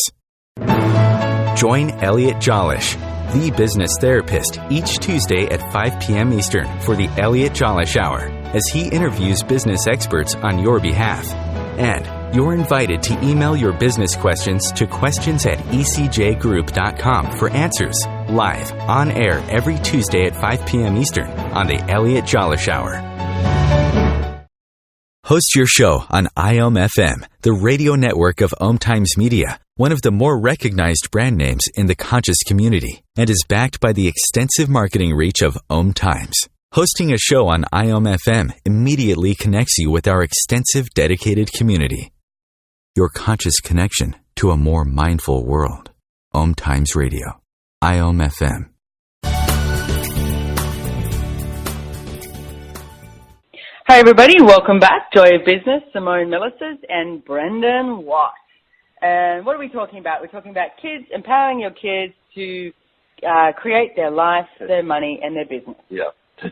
Join Elliot Jolish, the business therapist, each Tuesday at 5 p.m. Eastern for the Elliot Jolish Hour, as he interviews business experts on your behalf. And you're invited to email your business questions to questions@ecjgroup.com for answers, live, on air every Tuesday at 5 p.m. Eastern on the Elliot Jolish Hour. Host your show on IOM FM, the radio network of Om Times Media, one of the more recognized brand names in the conscious community, and is backed by the extensive marketing reach of Om Times. Hosting a show on IOM FM immediately connects you with our extensive dedicated community. Your conscious connection to a more mindful world. Om Times Radio. IOM FM. Hi everybody, welcome back. Joy of Business, Simone Millicis and Brendan Watt. And what are we talking about? We're talking about kids, empowering your kids to create their life, their money, and their business. Yeah, teach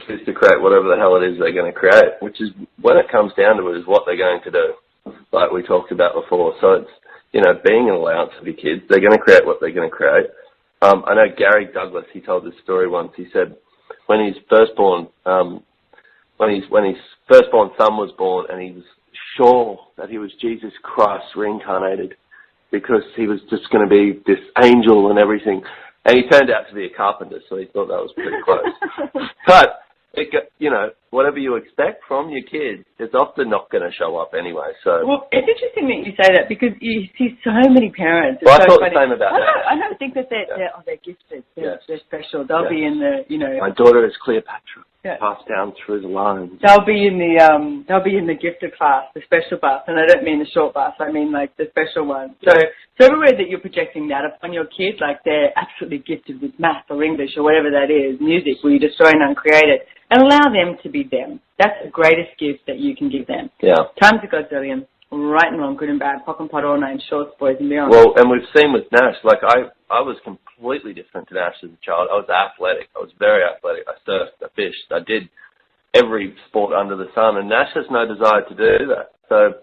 kids to create whatever the hell it is they're going to create, which is, when it comes down to it, is what they're going to do, like we talked about before. So it's, being an allowance for your kids. They're going to create what they're going to create. I know Gary Douglas, he told this story once. He said, when his firstborn son was born, and he was sure that he was Jesus Christ reincarnated, because he was just going to be this angel and everything. And he turned out to be a carpenter, so he thought that was pretty close. But, whatever you expect from your kids, it's often not going to show up anyway. So, well, it's interesting that you say that, because you see so many parents. Well, I thought the same about that. I know, think that they're gifted. They're special. They'll be in the, My daughter is Cleopatra. Passed down through the lines. They'll be in the gifted class, the special bus, and I don't mean the short bus. I mean like the special one. So everywhere that you're projecting that upon your kid, like they're absolutely gifted with math or English or whatever that is, music, where you destroy and uncreate it, and allow them to be them. That's the greatest gift that you can give them. Yeah. Times a godzillion. Right and wrong, good and bad, pock and pot, all nine, shorts, boys and beyond. Well, and we've seen with Nash, like I was completely different to Nash as a child. I was athletic. I was very athletic. I surfed, I fished, I did every sport under the sun, and Nash has no desire to do that. So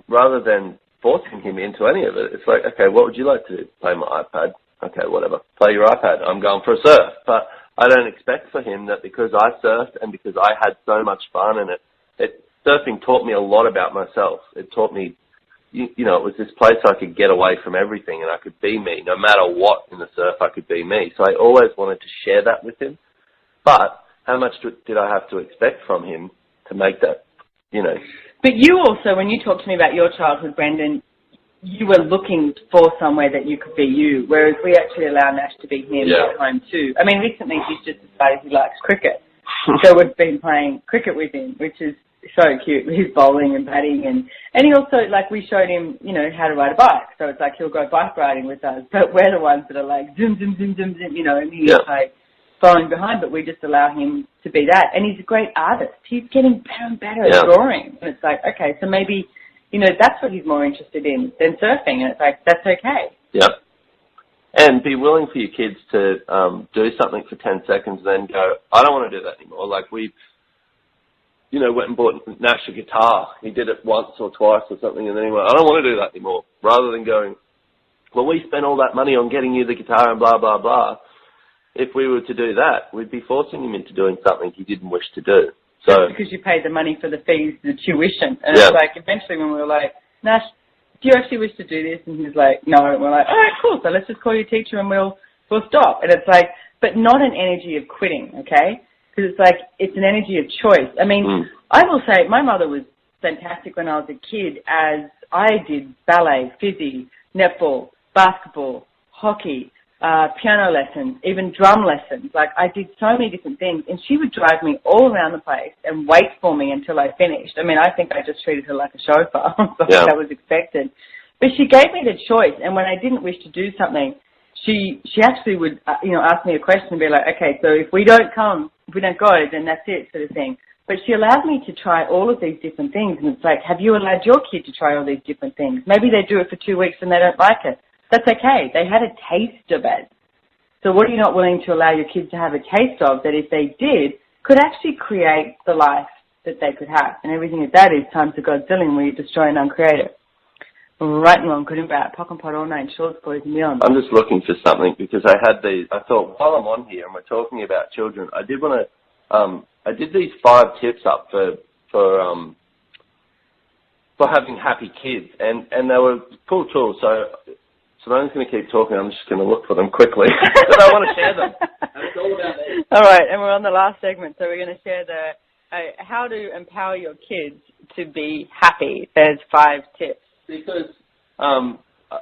rather than forcing him into any of it, it's like, okay, what would you like to do? Play my iPad? Okay, whatever. Play your iPad. I'm going for a surf. But I don't expect for him that because I surfed and because I had so much fun in it, surfing taught me a lot about myself. It taught me, it was this place I could get away from everything and I could be me. No matter what in the surf, I could be me. So I always wanted to share that with him. But how much did I have to expect from him to make that, But you also, when you talked to me about your childhood, Brendan, you were looking for somewhere that you could be you, whereas we actually allow Nash to be him at home too. I mean, recently he's just decided he likes cricket. So we've been playing cricket with him, which is so cute. He's bowling and batting, and he also, like, we showed him, how to ride a bike. So it's like he'll go bike riding with us, but we're the ones that are like zoom, zoom, zoom, zoom, zoom, and he's like following behind, but we just allow him to be that. And he's a great artist. He's getting better and better at drawing. And it's like, okay, so maybe, that's what he's more interested in than surfing. And it's like, that's okay. Yeah. And be willing for your kids to do something for 10 seconds and then go, I don't want to do that anymore. Like we went and bought Nash a guitar. He did it once or twice or something, and then he went, I don't want to do that anymore. Rather than going, well, we spent all that money on getting you the guitar and blah, blah, blah. If we were to do that, we'd be forcing him into doing something he didn't wish to do. So because you paid the money for the fees, the tuition. And it's like, eventually when we were like, Nash, do you actually wish to do this? And he's like, no. And we're like, all right, cool. So let's just call your teacher and we'll stop. And it's like, but not an energy of quitting, okay? Because it's like, it's an energy of choice. I mean, I will say my mother was fantastic when I was a kid, as I did ballet, physio, netball, basketball, hockey, piano lessons, even drum lessons. Like, I did so many different things, and she would drive me all around the place and wait for me until I finished. I mean, I think I just treated her like a chauffeur. That was expected. But she gave me the choice, and when I didn't wish to do something, she actually would, ask me a question and be like, okay, so if we don't go, then that's it, sort of thing. But she allowed me to try all of these different things, and it's like, have you allowed your kid to try all these different things? Maybe they do it for 2 weeks and they don't like it. That's okay. They had a taste of it. So what are you not willing to allow your kids to have a taste of that, if they did, could actually create the life that they could have? And everything of that is times a godzillion, where you destroy and uncreate it. Right and wrong, good and bad, pock and pot, all nine, shorts, boys and beyond. I'm just looking for something because I thought while I'm on here and we're talking about children, I did want to, I did these 5 tips up for having happy kids, and they were cool tools. So I'm just going to keep talking. I'm just going to look for them quickly, but I want to share them. And it's All right, and we're on the last segment, so we're going to share how to empower your kids to be happy. There's 5 tips. Because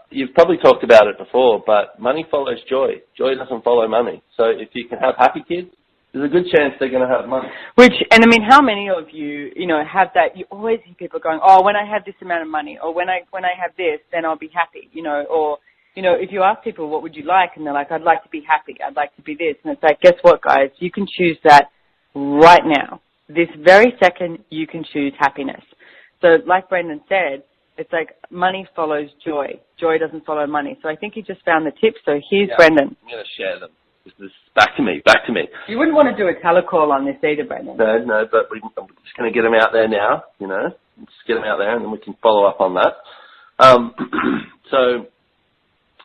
you've probably talked about it before, but money follows joy. Joy doesn't follow money. So if you can have happy kids, there's a good chance they're going to have money. And I mean, how many of you, have that? You always hear people going, oh, when I have this amount of money, or when I have this, then I'll be happy, or, if you ask people, what would you like? And they're like, I'd like to be happy. I'd like to be this. And it's like, guess what, guys? You can choose that right now. This very second, you can choose happiness. So like Brendan said, it's like money follows joy. Joy doesn't follow money. So I think you just found the tips. So here's Brendan. I'm going to share them. This is back to me. You wouldn't want to do a telecall on this either, Brendan. No, but I'm just going to get them out there now, Just get them out there and then we can follow up on that. So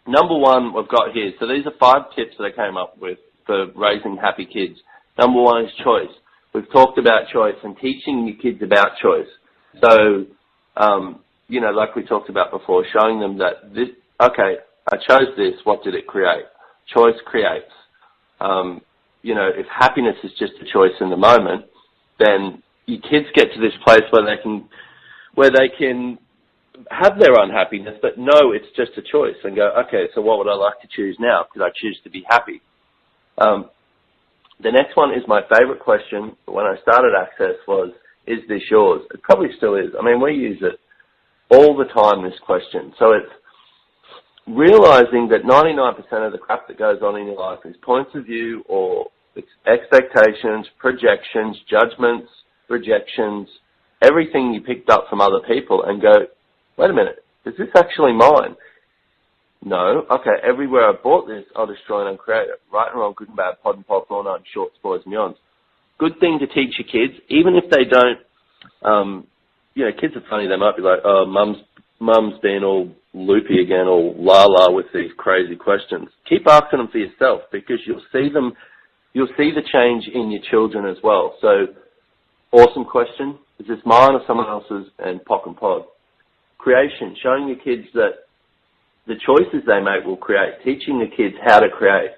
number 1 we've got here. So these are 5 tips that I came up with for raising happy kids. Number 1 is choice. We've talked about choice and teaching your kids about choice. So, like we talked about before, showing them that I chose this, what did it create? Choice creates. If happiness is just a choice in the moment, then your kids get to this place where they can have their unhappiness, but know it's just a choice and go, okay, so what would I like to choose now? Because I choose to be happy. The next one is my favorite question when I started Access was, is this yours? It probably still is. I mean, we use it all the time, this question. So it's realizing that 99% of the crap that goes on in your life is points of view or expectations, projections, judgments, rejections, everything you picked up from other people and go, wait a minute, is this actually mine? No. Okay, everywhere I bought this, I'll destroy and uncreate it. Right and wrong, good and bad, pod and pop, all nine shorts, boys and yawns. Good thing to teach your kids, even if they don't, kids are funny, they might be like, oh, mum's being all loopy again, all la-la with these crazy questions. Keep asking them for yourself because you'll see the change in your children as well. So, awesome question. Is this mine or someone else's? And POC and pod. Creation, showing your kids that the choices they make will create, teaching the kids how to create.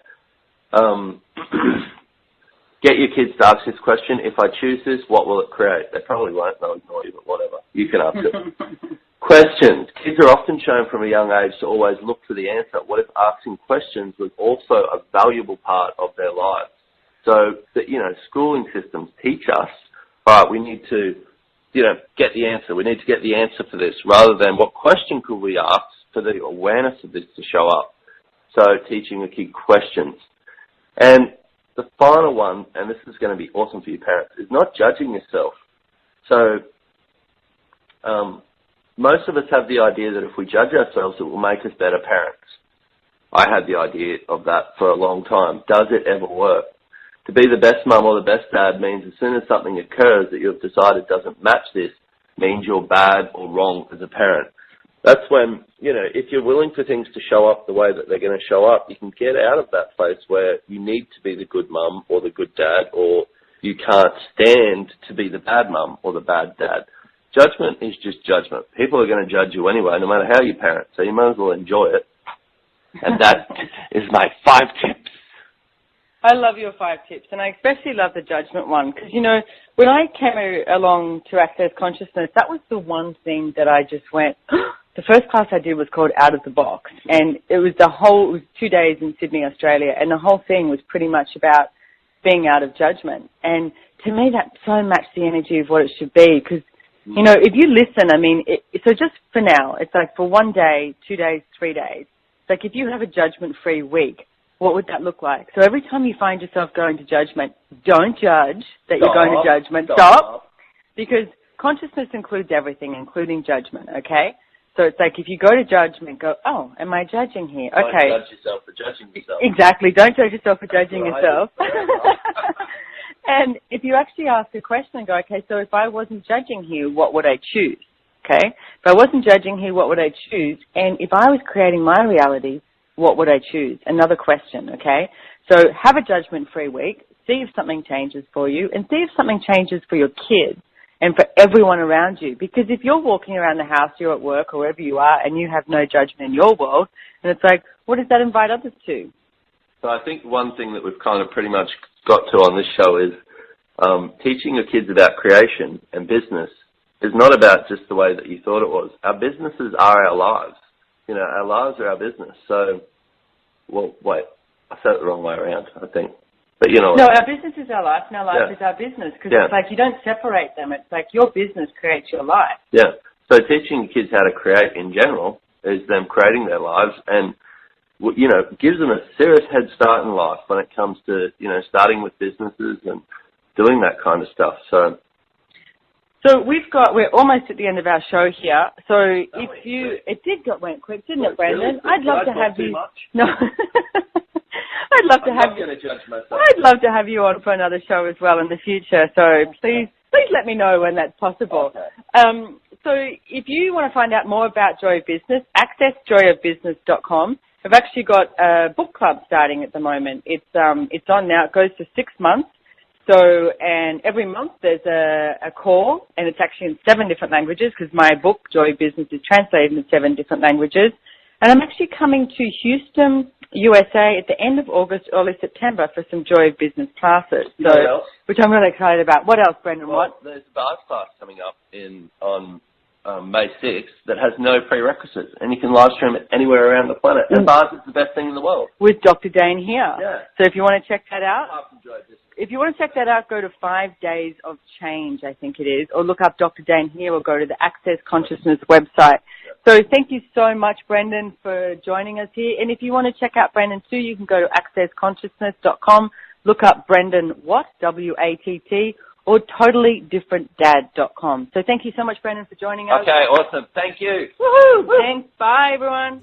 Get your kids to ask this question, if I choose this, what will it create? They probably won't, they'll ignore you, but whatever. You can ask it. Questions. Kids are often shown from a young age to always look for the answer. What if asking questions was also a valuable part of their lives? So, schooling systems teach us, all right, we need to, get the answer. We need to get the answer for this rather than what question could we ask for the awareness of this to show up. So teaching a kid questions. And the final one, and this is going to be awesome for your parents, is not judging yourself. So most of us have the idea that if we judge ourselves, it will make us better parents. I had the idea of that for a long time. Does it ever work? To be the best mum or the best dad means as soon as something occurs that you've decided doesn't match this, means you're bad or wrong as a parent. That's when, if you're willing for things to show up the way that they're going to show up, you can get out of that place where you need to be the good mum or the good dad, or you can't stand to be the bad mum or the bad dad. Judgment is just judgment. People are going to judge you anyway, no matter how you parent, so you might as well enjoy it. And that is my 5 tips. I love your 5 tips, and I especially love the judgment one because, when I came along to Access Consciousness, that was the one thing that I just went, the first class I did was called Out of the Box, and it was 2 days in Sydney, Australia, and the whole thing was pretty much about being out of judgment. And to me, that so matched the energy of what it should be because, if you listen, so just for now, it's like for 1 day, 2 days, 3 days, it's like if you have a judgment-free week, what would that look like? So every time you find yourself going to judgment, don't judge that you're going to judgment. Stop. Because consciousness includes everything, including judgment, okay? So it's like if you go to judgment, go, oh, am I judging here? Okay. Don't judge yourself for judging yourself. Exactly. Don't judge yourself for judging yourself. And if you actually ask a question and go, okay, so if I wasn't judging here, what would I choose? Okay? If I wasn't judging here, what would I choose? And if I was creating my reality, what would I choose? Another question, okay? So have a judgment-free week, see if something changes for you, and see if something changes for your kids and for everyone around you. Because if you're walking around the house, you're at work, or wherever you are, and you have no judgment in your world, and it's like, what does that invite others to? So I think one thing that we've kind of pretty much got to on this show is teaching your kids about creation and business is not about just the way that you thought it was. Our businesses are our lives. You know, our lives are our business. So, well, wait, I said it the wrong way around, I think. But you know. No, our business is our life, and our life is our business. Because it's like you don't separate them. It's like your business creates your life. Yeah. So teaching kids how to create in general is them creating their lives, and you know, gives them a serious head start in life when it comes to, you know, starting with businesses and doing that kind of stuff. So we're almost at the end of our show here. So went quick, didn't it, Brendan? Really, I'd love to have you. Much. No. I'd love to have you. I'm not going to judge myself. I'd love to have you on for another show as well in the future. So please let me know when that's possible. Okay. So if you want to find out more about Joy of Business, access joyofbusiness.com. We've actually got a book club starting at the moment. It's on now. It goes for 6 months. So, and every month there's a call, and it's actually in 7 different languages because my book, Joy of Business, is translated into 7 different languages. And I'm actually coming to Houston, USA at the end of August, early September for some Joy of Business classes. So, which I'm really excited about. What else, Brendan? Well, there's a bars class coming up on May 6th that has no prerequisites, and you can live stream it anywhere around the planet. And bars is the best thing in the world. With Dr. Dane here. Yeah. So if you want to check that out, go to 5 Days of Change, I think it is, or look up Dr. Dane here, or go to the Access Consciousness website. So thank you so much, Brendan, for joining us here. And if you want to check out Brendan too, you can go to accessconsciousness.com, look up Brendan Watt, W-A-T-T, or TotallyDifferentDad.com. So thank you so much, Brendan, for joining us. Okay, awesome. Thank you. Woohoo! Thanks. Bye, everyone.